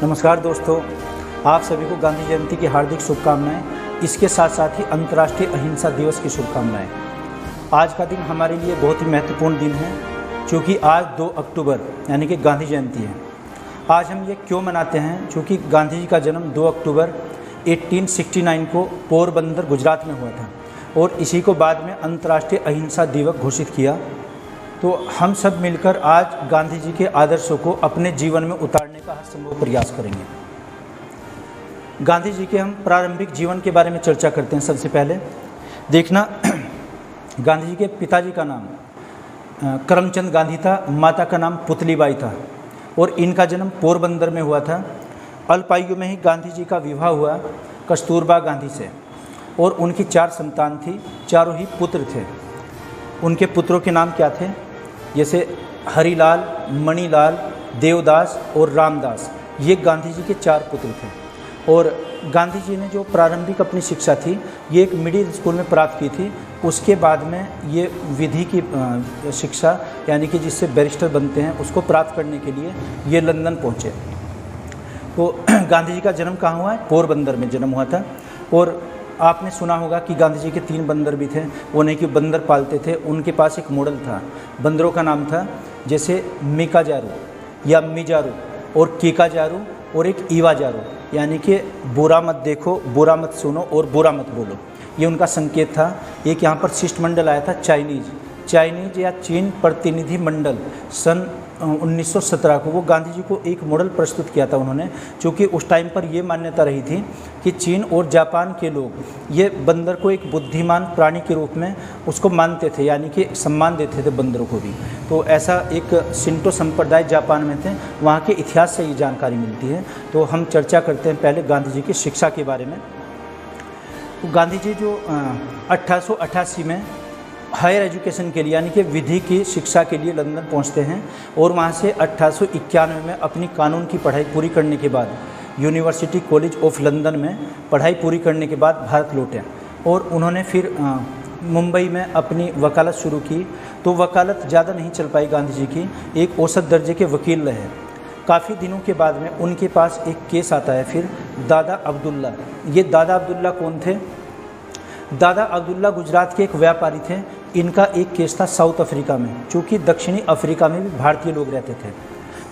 नमस्कार दोस्तों, आप सभी को गांधी जयंती की हार्दिक शुभकामनाएं। इसके साथ साथ ही अंतर्राष्ट्रीय अहिंसा दिवस की शुभकामनाएं। आज का दिन हमारे लिए बहुत ही महत्वपूर्ण दिन है, क्योंकि आज 2 अक्टूबर यानी कि गांधी जयंती है। आज हम ये क्यों मनाते हैं? क्योंकि गांधी जी का जन्म 2 अक्टूबर 1869 को पोरबंदर गुजरात में हुआ था और इसी को बाद में अंतर्राष्ट्रीय अहिंसा दिवस घोषित किया। तो हम सब मिलकर आज गांधी जी के आदर्शों को अपने जीवन में उतारने का हर संभव प्रयास करेंगे। गांधी जी के हम प्रारंभिक जीवन के बारे में चर्चा करते हैं। सबसे पहले देखना, गांधी जी के पिताजी का नाम करमचंद गांधी था, माता का नाम पुतलीबाई था और इनका जन्म पोरबंदर में हुआ था। अल्पायु में ही गांधी जी का विवाह हुआ कस्तूरबा गांधी से और उनकी 4 संतान थी, चारों ही पुत्र थे। उनके पुत्रों के नाम क्या थे? जैसे हरिलाल, मणिलाल, देवदास और रामदास। ये गांधी जी के 4 पुत्र थे। और गांधी जी ने जो प्रारंभिक अपनी शिक्षा थी ये एक मिडिल स्कूल में प्राप्त की थी। उसके बाद में ये विधि की शिक्षा यानी कि जिससे बैरिस्टर बनते हैं उसको प्राप्त करने के लिए ये लंदन पहुँचे। तो गांधी जी का जन्म कहाँ हुआ है? पोरबंदर में जन्म हुआ था। और आपने सुना होगा कि गांधी जी के 3 बंदर भी थे। वो नहीं कि बंदर पालते थे, उनके पास एक मॉडल था। बंदरों का नाम था जैसे मिकाजारू या मिजारू और कीकाजारू और एक ईवाजारू, यानी कि बुरा मत देखो, बुरा मत सुनो और बुरा मत बोलो। ये उनका संकेत था। एक यहाँ पर शिष्टमंडल आया था चाइनीज या चीन प्रतिनिधि मंडल सन 1917 को। वो गांधी जी को एक मॉडल प्रस्तुत किया था उन्होंने, क्योंकि उस टाइम पर ये मान्यता रही थी कि चीन और जापान के लोग ये बंदर को एक बुद्धिमान प्राणी के रूप में उसको मानते थे, यानी कि सम्मान देते थे बंदरों को भी। तो ऐसा एक शिंटो संप्रदाय जापान में थे, वहाँ के इतिहास से ये जानकारी मिलती है। तो हम चर्चा करते हैं पहले गांधी जी की शिक्षा के बारे में। तो गांधी जी जो 1888 में हायर एजुकेशन के लिए यानी कि विधि की शिक्षा के लिए लंदन पहुंचते हैं और वहां से 1891 में अपनी कानून की पढ़ाई पूरी करने के बाद यूनिवर्सिटी कॉलेज ऑफ लंदन में पढ़ाई पूरी करने के बाद भारत लौटे और उन्होंने फिर मुंबई में अपनी वकालत शुरू की। तो वकालत ज़्यादा नहीं चल पाई गांधी जी की, एक औसत दर्जे के वकील रहे। काफ़ी दिनों के बाद में उनके पास एक केस आता है फिर दादा अब्दुल्ला। ये दादा अब्दुल्ला कौन थे? दादा अब्दुल्ला गुजरात के एक व्यापारी थे। इनका एक केस था साउथ अफ्रीका में, चूँकि दक्षिणी अफ्रीका में भी भारतीय लोग रहते थे।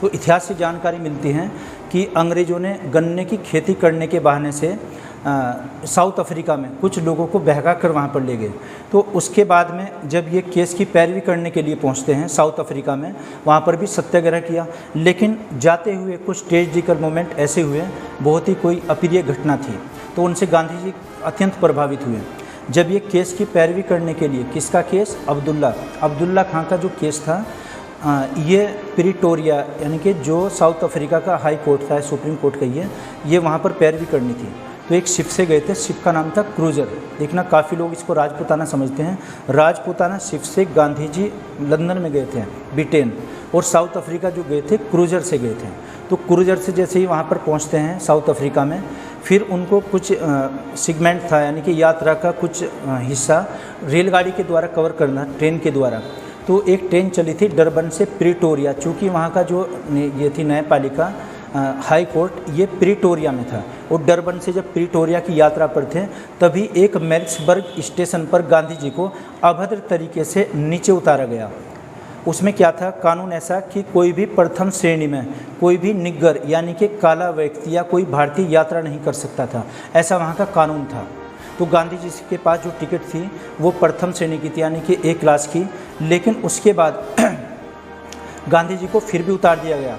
तो इतिहास से जानकारी मिलती है कि अंग्रेज़ों ने गन्ने की खेती करने के बहाने से साउथ अफ्रीका में कुछ लोगों को बहका कर वहाँ पर ले गए। तो उसके बाद में जब ये केस की पैरवी करने के लिए पहुँचते हैं साउथ अफ्रीका में, वहाँ पर भी सत्याग्रह किया। लेकिन जाते हुए कुछ ट्रेजिकल मोमेंट ऐसे हुए, बहुत ही कोई अप्रिय घटना थी, तो उनसे गांधी जी अत्यंत प्रभावित हुए। जब ये केस की पैरवी करने के लिए, किसका केस? अब्दुल्ला खां का जो केस था, ये प्रिटोरिया यानी कि जो साउथ अफ्रीका का हाई कोर्ट था, सुप्रीम कोर्ट का, ये वहाँ पर पैरवी करनी थी। तो एक शिप से गए थे, शिप का नाम था क्रूजर। देखना, काफ़ी लोग इसको राजपूताना समझते हैं। राजपूताना शिप से गांधी जी लंदन में गए थे, ब्रिटेन, और साउथ अफ्रीका जो गए थे क्रूजर से गए थे। तो क्रूजर से जैसे ही वहाँ पर पहुँचते हैं साउथ अफ्रीका में, फिर उनको कुछ सेगमेंट था यानी कि यात्रा का कुछ हिस्सा रेलगाड़ी के द्वारा कवर करना, ट्रेन के द्वारा। तो एक ट्रेन चली थी डरबन से प्रिटोरिया, चूँकि वहाँ का जो ये थी न्यायपालिका हाई कोर्ट, ये प्रिटोरिया में था। और डरबन से जब प्रिटोरिया की यात्रा पर थे तभी एक मैरिट्सबर्ग स्टेशन पर गांधी जी को अभद्र तरीके से नीचे उतारा गया। उसमें क्या था? कानून ऐसा कि कोई भी प्रथम श्रेणी में कोई भी निग्गर यानी कि काला व्यक्ति या कोई भारतीय यात्रा नहीं कर सकता था, ऐसा वहाँ का कानून था। तो गांधी जी के पास जो टिकट थी वो प्रथम श्रेणी की थी, यानी कि A क्लास की। लेकिन उसके बाद गांधी जी को फिर भी उतार दिया गया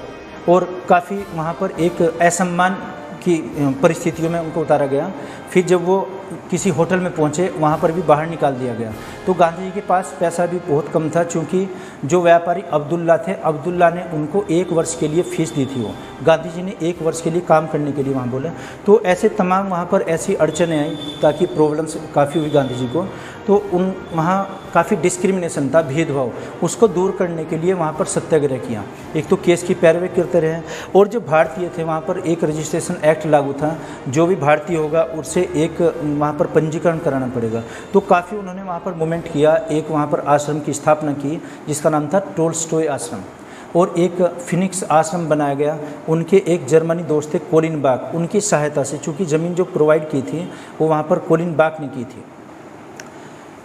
और काफ़ी वहाँ पर एक असम्मान की परिस्थितियों में उनको उतारा गया। फिर जब वो किसी होटल में पहुँचे वहाँ पर भी बाहर निकाल दिया गया। तो गांधी जी के पास पैसा भी बहुत कम था, क्योंकि जो व्यापारी अब्दुल्ला थे, अब्दुल्ला ने उनको 1 वर्ष के लिए फ़ीस दी थी। वो गांधी जी ने 1 वर्ष के लिए काम करने के लिए वहाँ बोला। तो ऐसे तमाम वहाँ पर ऐसी अड़चनें आई ताकि प्रॉब्लम्स काफ़ी हुई गांधी जी को। तो वहाँ काफ़ी डिस्क्रिमिनेशन था, भेदभाव, उसको दूर करने के लिए वहाँ पर सत्याग्रह किया। एक तो केस की पैरवी करते रहे और जो भारतीय थे वहाँ पर एक रजिस्ट्रेशन एक्ट लागू था, जो भी भारतीय होगा उससे एक वहाँ पर पंजीकरण कराना पड़ेगा। तो काफ़ी उन्होंने वहाँ पर मूवमेंट किया। एक वहाँ पर आश्रम की स्थापना की जिसका नाम था टोल्स्टॉय आश्रम। और एक फिनिक्स आश्रम बनाया गया। उनके एक जर्मनी दोस्त थे कोलिन बाक, उनकी सहायता से, चूँकि ज़मीन जो प्रोवाइड की थी वो वहाँ पर कोलिन बाक ने की थी।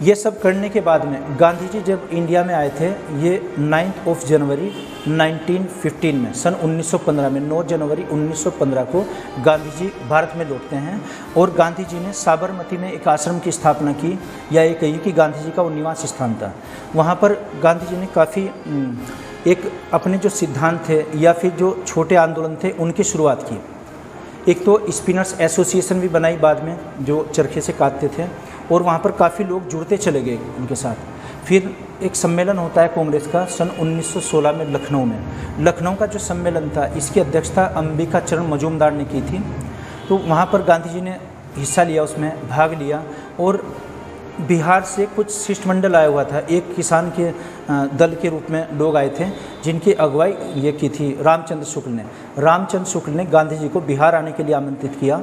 ये सब करने के बाद में गांधी जी जब इंडिया में आए थे, ये 9 जनवरी 1915 में, सन 1915 में 9 जनवरी 1915 को गांधी जी भारत में लौटते हैं। और गांधी जी ने साबरमती में एक आश्रम की स्थापना की, या ये कहिए कि गांधी जी का वो निवास स्थान था। वहाँ पर गांधी जी ने काफ़ी एक अपने जो सिद्धांत थे या फिर जो छोटे आंदोलन थे उनकी शुरुआत की। एक तो स्पिनर्स एसोसिएशन भी बनाई बाद में, जो चरखे से काटते थे, और वहाँ पर काफ़ी लोग जुड़ते चले गए उनके साथ। फिर एक सम्मेलन होता है कांग्रेस का सन 1916 में लखनऊ में। लखनऊ का जो सम्मेलन था, इसकी अध्यक्षता अंबिका चरण मजूमदार ने की थी। तो वहाँ पर गांधी जी ने हिस्सा लिया, उसमें भाग लिया। और बिहार से कुछ शिष्टमंडल आया हुआ था, एक किसान के दल के रूप में लोग आए थे, जिनकी अगुवाई ये की थी रामचंद्र शुक्ल ने। रामचंद्र शुक्ल ने गांधी जी को बिहार आने के लिए आमंत्रित किया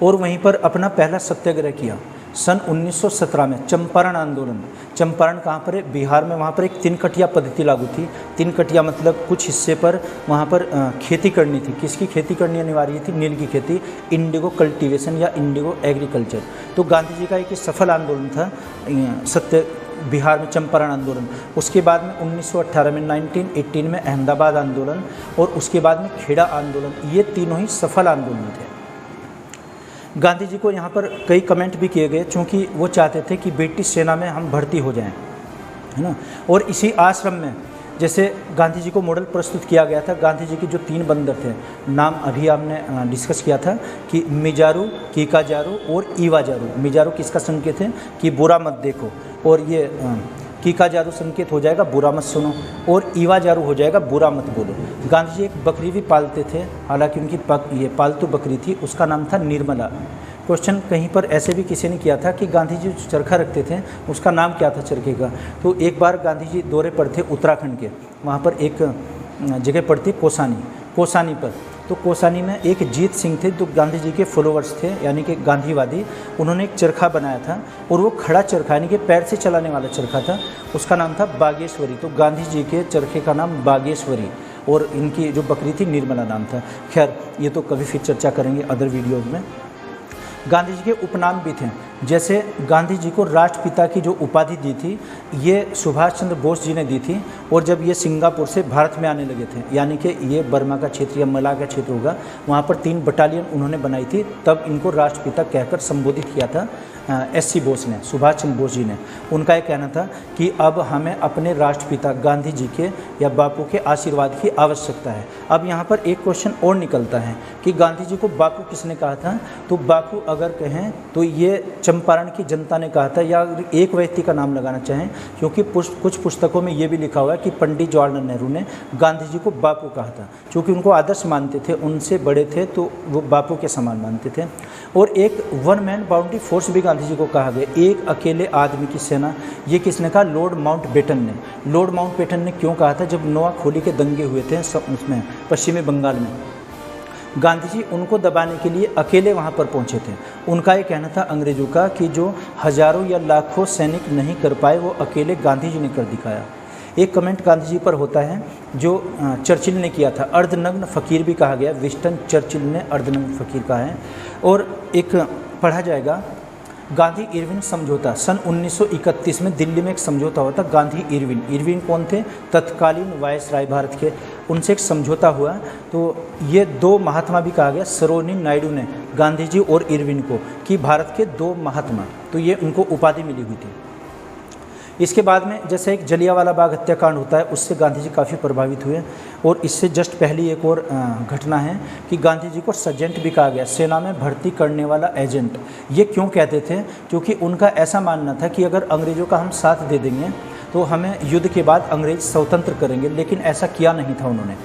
और वहीं पर अपना पहला सत्याग्रह किया सन 1917 में। चंपारण आंदोलन, चंपारण कहाँ पर है? बिहार में। वहाँ पर एक 3 कटिया पद्धति लागू थी। 3 कटिया मतलब कुछ हिस्से पर वहाँ पर खेती करनी थी। किसकी खेती करनी अनिवार्य थी? नील की खेती, इंडिगो कल्टीवेशन या इंडिगो एग्रीकल्चर। तो गांधी जी का एक सफल आंदोलन था बिहार में चंपारण आंदोलन। उसके बाद में 1918 में 1918 में अहमदाबाद आंदोलन, और उसके बाद में खेड़ा आंदोलन। ये तीनों ही सफल आंदोलन थे। गांधी जी को यहाँ पर कई कमेंट भी किए गए, चूँकि वो चाहते थे कि ब्रिटिश सेना में हम भर्ती हो जाएं, है ना। और इसी आश्रम में जैसे गांधी जी को मॉडल प्रस्तुत किया गया था। गांधी जी के जो 3 बंदर थे, नाम अभी हमने डिस्कस किया था कि मिजारू, कीकाजारू और ईवाजारू। मिजारू किसका संकेत है? कि बुरा मत देखो, और ये कीकाजारू संकेत हो जाएगा बुरा मत सुनो, और ईवाजारू हो जाएगा बुरा मत बोलो। गांधी जी एक बकरी भी पालते थे, हालांकि उनकी ये पालतू बकरी थी, उसका नाम था निर्मला। क्वेश्चन कहीं पर ऐसे भी किसी ने किया था कि गांधी जी जो चरखा रखते थे उसका नाम क्या था चरखे का। तो एक बार गांधी जी दौरे पर थे उत्तराखंड के, वहाँ पर एक जगह पड़ती कोसानी पर। तो कोसानी में एक जीत सिंह थे जो गांधी जी के फॉलोअर्स थे, यानी कि गांधीवादी। उन्होंने एक चरखा बनाया था, और वो खड़ा चरखा यानी कि पैर से चलाने वाला चरखा था। उसका नाम था बागेश्वरी। तो गांधी जी के चरखे का नाम बागेश्वरी, और इनकी जो बकरी थी निर्मला नाम था। खैर, ये तो कभी फिर चर्चा करेंगे अदर वीडियोज़ में। गांधी जी के उपनाम भी थे, जैसे गांधी जी को राष्ट्रपिता की जो उपाधि दी थी, ये सुभाष चंद्र बोस जी ने दी थी। और जब ये सिंगापुर से भारत में आने लगे थे, यानी कि ये बर्मा का क्षेत्र या मलाह का क्षेत्र होगा, वहाँ पर 3 बटालियन उन्होंने बनाई थी, तब इनको राष्ट्रपिता कहकर संबोधित किया था SC बोस ने, सुभाष चंद्र बोस जी ने। उनका ये कहना था कि अब हमें अपने राष्ट्रपिता गांधी जी के या बापू के आशीर्वाद की आवश्यकता है। अब यहाँ पर एक क्वेश्चन और निकलता है कि गांधी जी को बापू किसने कहा था? तो बापू अगर कहें तो ये चंपारण की जनता ने कहा था, या एक व्यक्ति का नाम लगाना चाहें, क्योंकि कुछ पुस्तकों में ये भी लिखा हुआ है कि पंडित जवाहरलाल नेहरू ने गांधी जी को बापू कहा था, क्योंकि उनको आदर्श मानते थे, उनसे बड़े थे तो वो बापू के समान मानते थे। और एक 1 मैन बाउंड्री फोर्स भी गांधी जी को कहा गया, एक अकेले आदमी की सेना। ये किसने कहा? लॉर्ड माउंटबेटन ने। लॉर्ड माउंटबेटन ने क्यों कहा था? जब नोआखोली के दंगे हुए थे उसमें पश्चिमी बंगाल में, गांधी जी उनको दबाने के लिए अकेले वहाँ पर पहुँचे थे। उनका ये कहना था अंग्रेज़ों का कि जो हज़ारों या लाखों सैनिक नहीं कर पाए, वो अकेले गांधी जी ने कर दिखाया। एक कमेंट गांधी जी पर होता है जो चर्चिल ने किया था, अर्धनग्न फ़कीर भी कहा गया। विंस्टन चर्चिल ने अर्धनग्न फ़कीर कहा है। और एक पढ़ा जाएगा गांधी इरविन समझौता, सन 1931 में दिल्ली में एक समझौता हुआ था। गांधी इरविन कौन थे? तत्कालीन वायसराय भारत के। उनसे एक समझौता हुआ। तो ये 2 महात्मा भी कहा गया, सरोजिनी नायडू ने गांधी जी और इरविन को, कि भारत के 2 महात्मा। तो ये उनको उपाधि मिली हुई थी। इसके बाद में जैसे एक जलियांवाला बाग हत्याकांड होता है, उससे गांधी जी काफ़ी प्रभावित हुए। और इससे जस्ट पहले एक और घटना है कि गांधी जी को सर्जेंट भी कहा गया, सेना में भर्ती करने वाला एजेंट। ये क्यों कहते थे? क्योंकि उनका ऐसा मानना था कि अगर अंग्रेज़ों का हम साथ दे देंगे तो हमें युद्ध के बाद अंग्रेज स्वतंत्र करेंगे, लेकिन ऐसा किया नहीं था उन्होंने।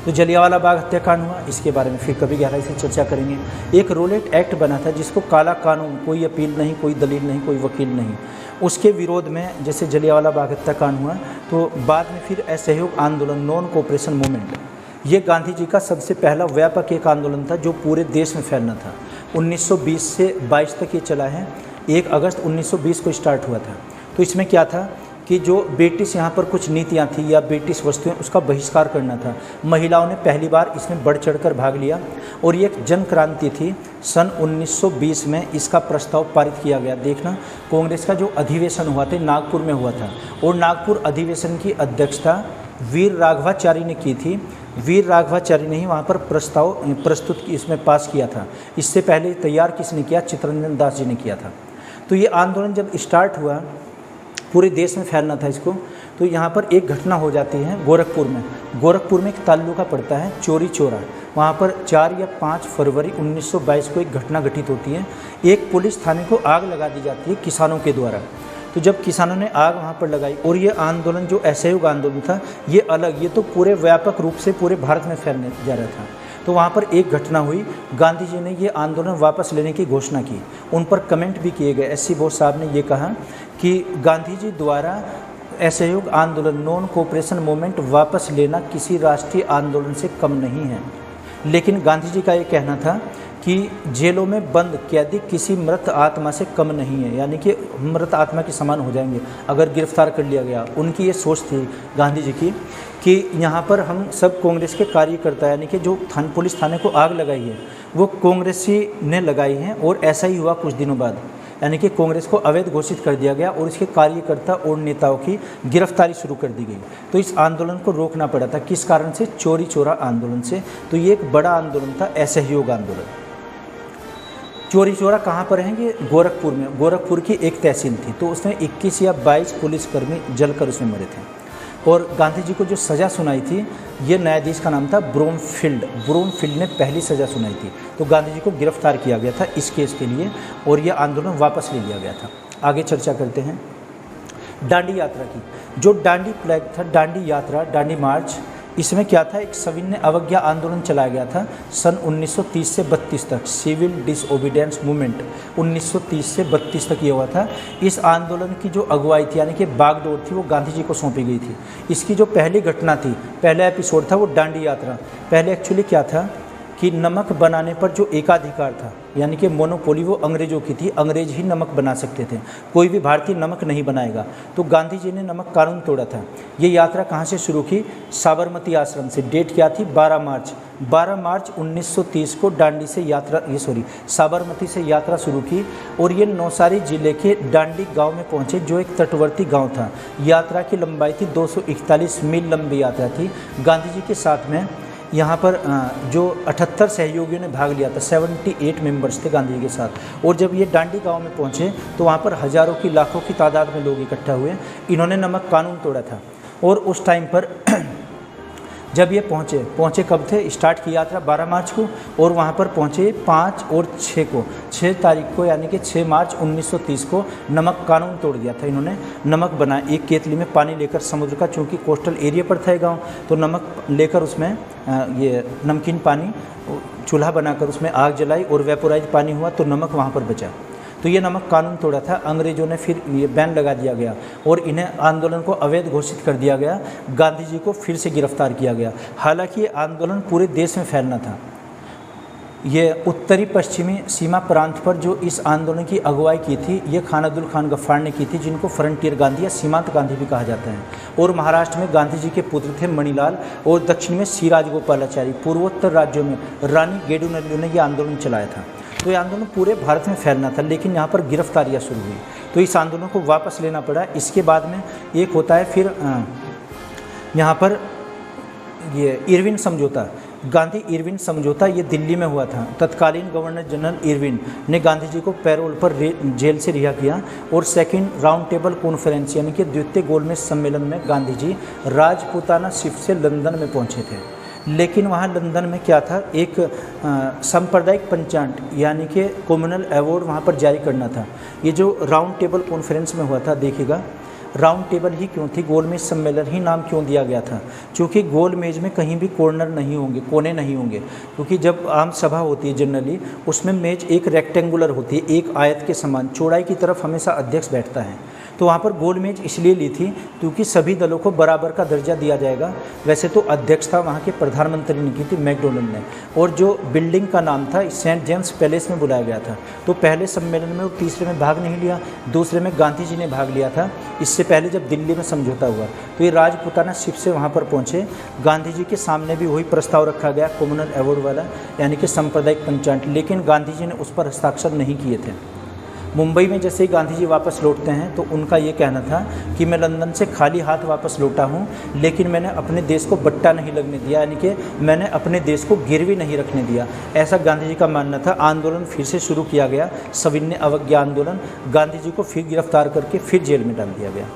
तो जलियांवाला बाग हत्याकांड हुआ, इसके बारे में फिर कभी गहराई से चर्चा करेंगे। एक रोलेट एक्ट बना था जिसको काला कानून, कोई अपील नहीं, कोई दलील नहीं, कोई वकील नहीं, उसके विरोध में जैसे जलियांवाला बाग हत्याकांड हुआ। तो बाद में फिर असहयोग आंदोलन, नॉन कोऑपरेशन मूवमेंट, ये गांधी जी का सबसे पहला व्यापक एक आंदोलन था जो पूरे देश में फैलना था। 1920 से 22 तक ये चला है। 1 अगस्त 1920 को स्टार्ट हुआ था। तो इसमें क्या था कि जो ब्रिटिश यहाँ पर कुछ नीतियाँ थी या ब्रिटिश वस्तुएं, उसका बहिष्कार करना था। महिलाओं ने पहली बार इसमें बढ़ चढ़कर भाग लिया और ये एक जन क्रांति थी। सन 1920 में इसका प्रस्ताव पारित किया गया। देखना, कांग्रेस का जो अधिवेशन हुआ था नागपुर में हुआ था और नागपुर अधिवेशन की अध्यक्षता वीर राघवाचारी ने की थी। वीर राघवाचारी ने ही वहाँ पर प्रस्ताव प्रस्तुत इसमें पास किया था। इससे पहले तैयार किसने किया? चित्तरंजन दास जी ने किया था। तो ये आंदोलन जब स्टार्ट हुआ, पूरे देश में फैलना था इसको, तो यहाँ पर एक घटना हो जाती है गोरखपुर में। गोरखपुर में एक तालुका पड़ता है चोरी चौरा, वहाँ पर 4 या 5 फरवरी 1922 को एक घटना घटित होती है। एक पुलिस थाने को आग लगा दी जाती है किसानों के द्वारा। तो जब किसानों ने आग वहाँ पर लगाई, और ये आंदोलन जो असहयोग आंदोलन था ये अलग, ये तो पूरे व्यापक रूप से पूरे भारत में फैलने जा रहा था। तो वहाँ पर एक घटना हुई, गांधी जी ने ये आंदोलन वापस लेने की घोषणा की। उन पर कमेंट भी किए गए। एस सी बोस साहब ने ये कहा कि गांधी जी द्वारा असहयोग आंदोलन, नॉन कोऑपरेशन मूवमेंट वापस लेना किसी राष्ट्रीय आंदोलन से कम नहीं है। लेकिन गांधी जी का ये कहना था कि जेलों में बंद कैदी किसी मृत आत्मा से कम नहीं है, यानी कि मृत आत्मा के समान हो जाएंगे अगर गिरफ्तार कर लिया गया। उनकी ये सोच थी गांधी जी की कि यहाँ पर हम सब कांग्रेस के कार्यकर्ता, यानी कि जो पुलिस थाने को आग लगाई है वो कांग्रेसी ने लगाई है। और ऐसा ही हुआ कुछ दिनों बाद, यानी कि कांग्रेस को अवैध घोषित कर दिया गया और इसके कार्यकर्ता और नेताओं की गिरफ्तारी शुरू कर दी गई। तो इस आंदोलन को रोकना पड़ा था। किस कारण से? चोरी चोरा आंदोलन से। तो ये एक बड़ा आंदोलन था, असहयोग आंदोलन। चोरी चोरा कहाँ पर है? ये गोरखपुर में। गोरखपुर की एक तहसील थी, तो उसमें 21 या 22 पुलिसकर्मी जलकर उसमें मरे थे। और गांधी जी को जो सज़ा सुनाई थी, ये न्यायाधीश का नाम था ब्रोमफील्ड। ब्रोमफील्ड ने पहली सज़ा सुनाई थी। तो गांधी जी को गिरफ्तार किया गया था इस केस के लिए और ये आंदोलन वापस ले लिया गया था। आगे चर्चा करते हैं दांडी यात्रा की। जो दांडी फ्लैग था, दांडी यात्रा, दांडी मार्च, इसमें क्या था? एक सविनय अवज्ञा आंदोलन चलाया गया था सन 1930 से 32 तक। सिविल डिसओबीडियंस मूवमेंट 1930 से 32 तक ये हुआ था। इस आंदोलन की जो अगुवाई थी, यानी कि बागडोर थी, वो गांधी जी को सौंपी गई थी। इसकी जो पहली घटना थी, पहला एपिसोड था वो दांडी यात्रा। पहले एक्चुअली क्या था कि नमक बनाने पर जो एकाधिकार था, यानी कि मोनोपोली, वो अंग्रेजों की थी। अंग्रेज ही नमक बना सकते थे, कोई भी भारतीय नमक नहीं बनाएगा। तो गांधी जी ने नमक कानून तोड़ा था। ये यात्रा कहाँ से शुरू की? साबरमती आश्रम से। डेट क्या थी? 12 मार्च 1930 को दांडी से यात्रा, साबरमती से यात्रा शुरू की और ये नौसारी जिले के दांडी गांव में पहुंचे, जो एक तटवर्ती गांव था। यात्रा की लंबाई थी 241 मील लंबी यात्रा थी। गांधी जी के साथ में यहाँ पर जो 78 सहयोगियों ने भाग लिया था, 78 मेंबर्स थे गांधी जी के साथ। और जब ये दांडी गांव में पहुँचे तो वहाँ पर हज़ारों की, लाखों की तादाद में लोग इकट्ठा हुए। इन्होंने नमक कानून तोड़ा था। और उस टाइम पर जब ये पहुँचे कब थे? स्टार्ट की यात्रा 12 मार्च को और वहाँ पर पहुँचे 5 और 6 को, 6 तारीख को, यानी कि 6 मार्च 1930 को नमक कानून तोड़ दिया था इन्होंने। नमक बना, एक केतली में पानी लेकर समुद्र का, चूँकि कोस्टल एरिया पर था गाँव, तो नमक लेकर उसमें ये नमकीन पानी, चूल्हा बनाकर उसमें आग जलाई और वेपोराइज पानी हुआ तो नमक वहाँ पर बचा। तो ये नमक कानून तोड़ा था। अंग्रेजों ने फिर ये बैन लगा दिया गया और इन्हें आंदोलन को अवैध घोषित कर दिया गया। गांधी जी को फिर से गिरफ्तार किया गया। हालांकि ये आंदोलन पूरे देश में फैलना था। ये उत्तरी पश्चिमी सीमा प्रांत पर जो इस आंदोलन की अगुवाई की थी, ये खान अब्दुल खान गफ्फार ने की थी, जिनको फ्रंटियर गांधी या सीमांत गांधी भी कहा जाता है। और महाराष्ट्र में गांधी जी के पुत्र थे मणिलाल और दक्षिण में सी राजगोपालाचारी। पूर्वोत्तर राज्यों में रानी गेडू ने ये आंदोलन चलाया था। तो ये आंदोलन पूरे भारत में फैलना था, लेकिन यहाँ पर गिरफ्तारियाँ शुरू हुई तो इस आंदोलन को वापस लेना पड़ा। इसके बाद में एक होता है फिर यहाँ पर ये इरविन समझौता, गांधी इरविन समझौता, ये दिल्ली में हुआ था। तत्कालीन गवर्नर जनरल इरविन ने गांधी जी को पैरोल पर जेल से रिहा किया और सेकंड राउंड टेबल कॉन्फ्रेंस, यानी कि द्वितीय गोलमेज सम्मेलन में गांधी जी राजपूताना शिफ्ट से लंदन में पहुँचे थे। लेकिन वहाँ लंदन में क्या था, एक सांप्रदायिक पंचांग, यानी कि कम्युनल अवार्ड वहाँ पर जारी करना था। ये जो राउंड टेबल कॉन्फ्रेंस में हुआ था, देखिएगा राउंड टेबल ही क्यों थी, गोलमेज सम्मेलन ही नाम क्यों दिया गया था? क्योंकि गोल मेज में कहीं भी कॉर्नर नहीं होंगे, कोने नहीं होंगे। क्योंकि जब आम सभा होती है जनरली, उसमें मेज एक रेक्टेंगुलर होती है, एक आयत के समान, चौड़ाई की तरफ हमेशा अध्यक्ष बैठता है। तो वहाँ पर गोल मेज इसलिए ली थी क्योंकि सभी दलों को बराबर का दर्जा दिया जाएगा। वैसे तो अध्यक्षता वहाँ के प्रधानमंत्री ने की थी, मैकडोनल्ड ने। और जो बिल्डिंग का नाम था सेंट जेम्स पैलेस में बुलाया गया था। तो पहले सम्मेलन में और तीसरे में भाग नहीं लिया, दूसरे में गांधी जी ने भाग लिया था। इससे पहले जब दिल्ली में समझौता हुआ तो ये राजपूताना शिप से वहाँ पर पहुँचे। गांधी जी के सामने भी वही प्रस्ताव रखा गया कम्युनल अवार्ड वाला, यानी कि सांप्रदायिक पंचायत, लेकिन गांधी जी ने उस पर हस्ताक्षर नहीं किए थे। मुंबई में जैसे ही गांधी जी वापस लौटते हैं तो उनका ये कहना था कि मैं लंदन से खाली हाथ वापस लौटा हूँ, लेकिन मैंने अपने देश को बट्टा नहीं लगने दिया, यानी कि मैंने अपने देश को गिरवी नहीं रखने दिया, ऐसा गांधी जी का मानना था। आंदोलन फिर से शुरू किया गया, सविनय अवज्ञा आंदोलन। गांधी जी को फिर गिरफ्तार करके फिर जेल में डाल दिया गया।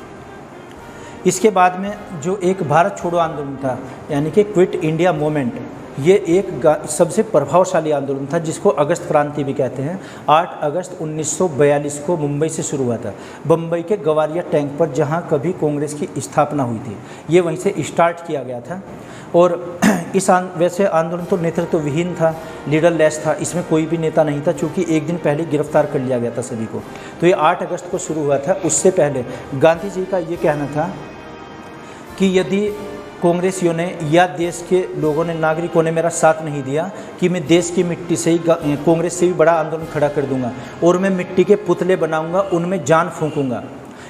इसके बाद में जो एक भारत छोड़ो आंदोलन था, यानी कि क्विट इंडिया मूवमेंट, ये एक सबसे प्रभावशाली आंदोलन था जिसको अगस्त क्रांति भी कहते हैं। 8 अगस्त 1942 को मुंबई से शुरू हुआ था, बम्बई के गवालिया टैंक पर, जहां कभी कांग्रेस की स्थापना हुई थी, ये वहीं से स्टार्ट किया गया था। और वैसे आंदोलन तो नेतृत्व विहीन था, लीडरलेस था, इसमें कोई भी नेता नहीं था, चूँकि एक दिन पहले गिरफ्तार कर लिया गया था सभी को। तो ये 8 अगस्त को शुरू हुआ था। उससे पहले गांधी जी का ये कहना था कि यदि कांग्रेसियों ने या देश के लोगों ने, नागरिकों ने मेरा साथ नहीं दिया कि मैं देश की मिट्टी से ही कांग्रेस से भी बड़ा आंदोलन खड़ा कर दूंगा और मैं मिट्टी के पुतले बनाऊंगा, उनमें जान फूंकूंगा।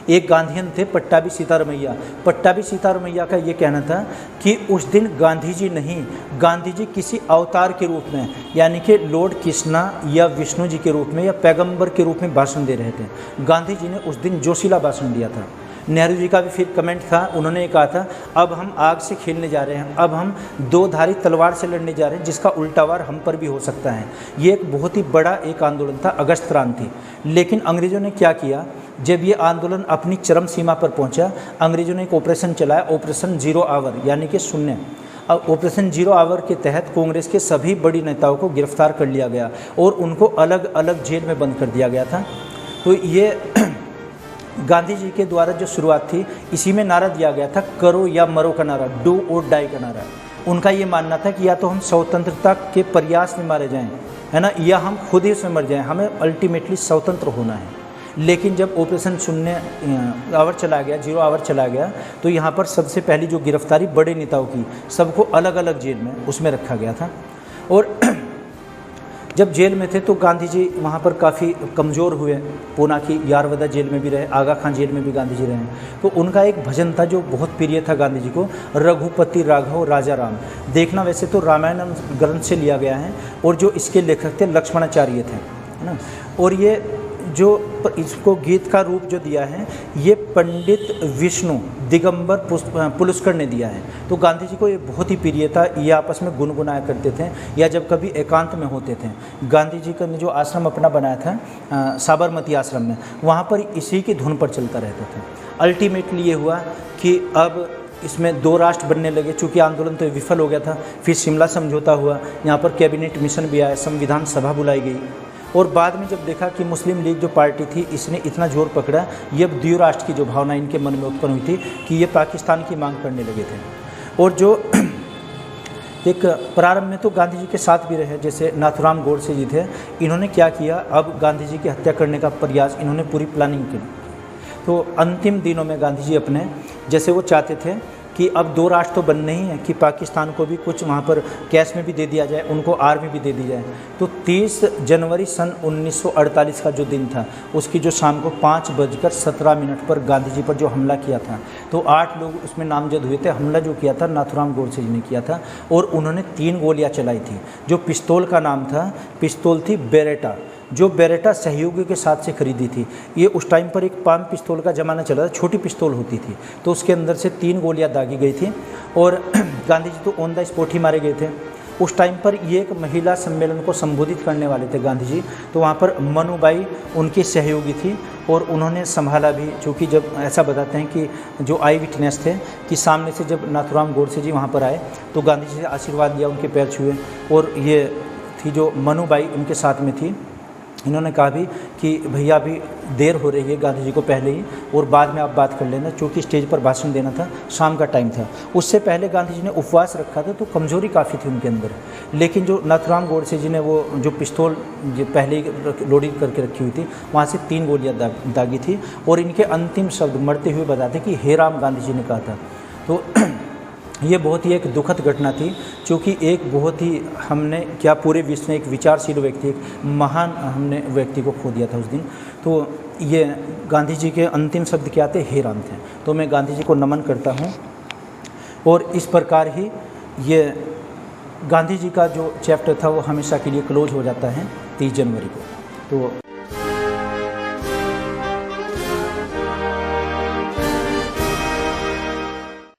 एक गांधीयन थे पट्टाभी सीतारमैया। पट्टाभी सीतारमैया का ये कहना था कि उस दिन गांधी जी नहीं, गांधी जी किसी अवतार के रूप में, यानी कि लॉर्ड कृष्णा या विष्णु जी के रूप में या पैगंबर के रूप में भाषण दे रहे थे। गांधी जी ने उस दिन जोशीला भाषण दिया था। नेहरू जी का भी फिर कमेंट था, उन्होंने कहा था अब हम आग से खेलने जा रहे हैं, अब हम दो धारी तलवार से लड़ने जा रहे हैं, जिसका उल्टा वार हम पर भी हो सकता है। ये एक बहुत ही बड़ा एक आंदोलन था, अगस्त क्रांति। लेकिन अंग्रेज़ों ने क्या किया, जब ये आंदोलन अपनी चरम सीमा पर पहुंचा, अंग्रेज़ों ने एक ऑपरेशन चलाया, ऑपरेशन 0 आवर, यानी कि शून्य। अब ऑपरेशन 0 आवर के तहत कांग्रेस के सभी बड़ी नेताओं को गिरफ्तार कर लिया गया और उनको अलग अलग जेल में बंद कर दिया गया था। तो ये गांधी जी के द्वारा जो शुरुआत थी, इसी में नारा दिया गया था, करो या मरो का नारा, डू और डाई का नारा। उनका ये मानना था कि या तो हम स्वतंत्रता के प्रयास में मारे जाएं, है ना, या हम खुद ही उसमें मर जाएं, हमें अल्टीमेटली स्वतंत्र होना है। लेकिन जब ऑपरेशन 0 आवर चला गया, 0 आवर चला गया, तो यहाँ पर सबसे पहली जो गिरफ्तारी बड़े नेताओं की, सबको अलग अलग जेल में उसमें रखा गया था। और जब जेल में थे तो गांधी जी वहाँ पर काफ़ी कमज़ोर हुए। पूना की यारवदा जेल में भी रहे, आगा खां जेल में भी गांधी जी रहे। तो उनका एक भजन था जो बहुत प्रिय था गांधी जी को, रघुपति राघव राजा राम। देखना वैसे तो रामायण ग्रंथ से लिया गया है और जो इसके लेखक थे लक्ष्मणाचार्य थे, है ना। और ये जो इसको गीत का रूप जो दिया है, ये पंडित विष्णु दिगंबर पुलुस्कर ने दिया है। तो गांधी जी को ये बहुत ही प्रिय था, ये आपस में गुनगुनाया करते थे या जब कभी एकांत में होते थे। गांधी जी का ने जो आश्रम अपना बनाया था साबरमती आश्रम में, वहाँ पर इसी की धुन पर चलता रहता था। अल्टीमेटली ये हुआ कि अब इसमें 2 राष्ट्र बनने लगे, चूँकि आंदोलन तो विफल हो गया था। फिर शिमला समझौता हुआ, यहाँ पर कैबिनेट मिशन भी आया, संविधान सभा बुलाई गई। और बाद में जब देखा कि मुस्लिम लीग जो पार्टी थी, इसने इतना जोर पकड़ा, ये द्विराष्ट्र की जो भावना इनके मन में उत्पन्न हुई थी कि ये पाकिस्तान की मांग करने लगे थे। और जो एक प्रारंभ में तो गांधी जी के साथ भी रहे, जैसे नाथुराम गोडसे जी थे, इन्होंने क्या किया, अब गांधी जी की हत्या करने का प्रयास, इन्होंने पूरी प्लानिंग की। तो अंतिम दिनों में गांधी जी अपने, जैसे वो चाहते थे कि अब 2 राष्ट्र तो बनने ही है, कि पाकिस्तान को भी कुछ वहाँ पर कैश में भी दे दिया जाए, उनको आर्मी भी दे दी जाए। तो 30 जनवरी सन 1948 का जो दिन था, उसकी जो शाम को 5:17 पर गांधी जी पर जो हमला किया था, तो 8 लोग उसमें नामजद हुए थे। हमला जो किया था नाथुराम गोडसे जी ने किया था और उन्होंने 3 गोलियाँ चलाई थी। जो पिस्तौल का नाम था, पिस्तौल थी बेरेटा, जो बेरेटा सहयोगी के साथ से खरीदी थी। ये उस टाइम पर एक पाम पिस्तौल का ज़माना चला था, छोटी पिस्तौल होती थी, तो उसके अंदर से 3 गोलियां दागी गई थी और गांधी जी तो ऑन द स्पॉट ही मारे गए थे। उस टाइम पर ये एक महिला सम्मेलन को संबोधित करने वाले थे गांधी जी, तो वहाँ पर मनुबाई उनकी सहयोगी थी और उन्होंने संभाला भी। चूँकि जब ऐसा बताते हैं कि जो आई विटनेस थे कि सामने से जब नाथुराम गोडसे जी वहाँ पर आए तो गांधी जी से आशीर्वाद लिया, उनके पैर छुए। और ये थी जो मनुबाई उनके साथ में थी, इन्होंने कहा भी कि भैया अभी देर हो रही है गांधी जी को पहले ही, और बाद में आप बात कर लेना, चूँकि स्टेज पर भाषण देना था, शाम का टाइम था। उससे पहले गांधी जी ने उपवास रखा था, तो कमज़ोरी काफ़ी थी उनके अंदर। लेकिन जो नाथुराम गोडसे जी ने वो जो पिस्तौल जो पहले ही लोडिंग करके रखी हुई थी, वहाँ से 3 गोलियाँ दागी थी और इनके अंतिम शब्द मरते हुए बताते कि हे राम गांधी जी ने कहा था। तो ये बहुत ही एक दुखद घटना थी, क्योंकि एक बहुत ही हमने क्या पूरे विश्व में एक विचारशील व्यक्ति, एक महान हमने व्यक्ति को खो दिया था उस दिन। तो ये गांधी जी के अंतिम शब्द क्या थे? हे राम थे। तो मैं गांधी जी को नमन करता हूँ। और इस प्रकार ही ये गांधी जी का जो चैप्टर था वो हमेशा के लिए क्लोज हो जाता है 30 जनवरी को। तो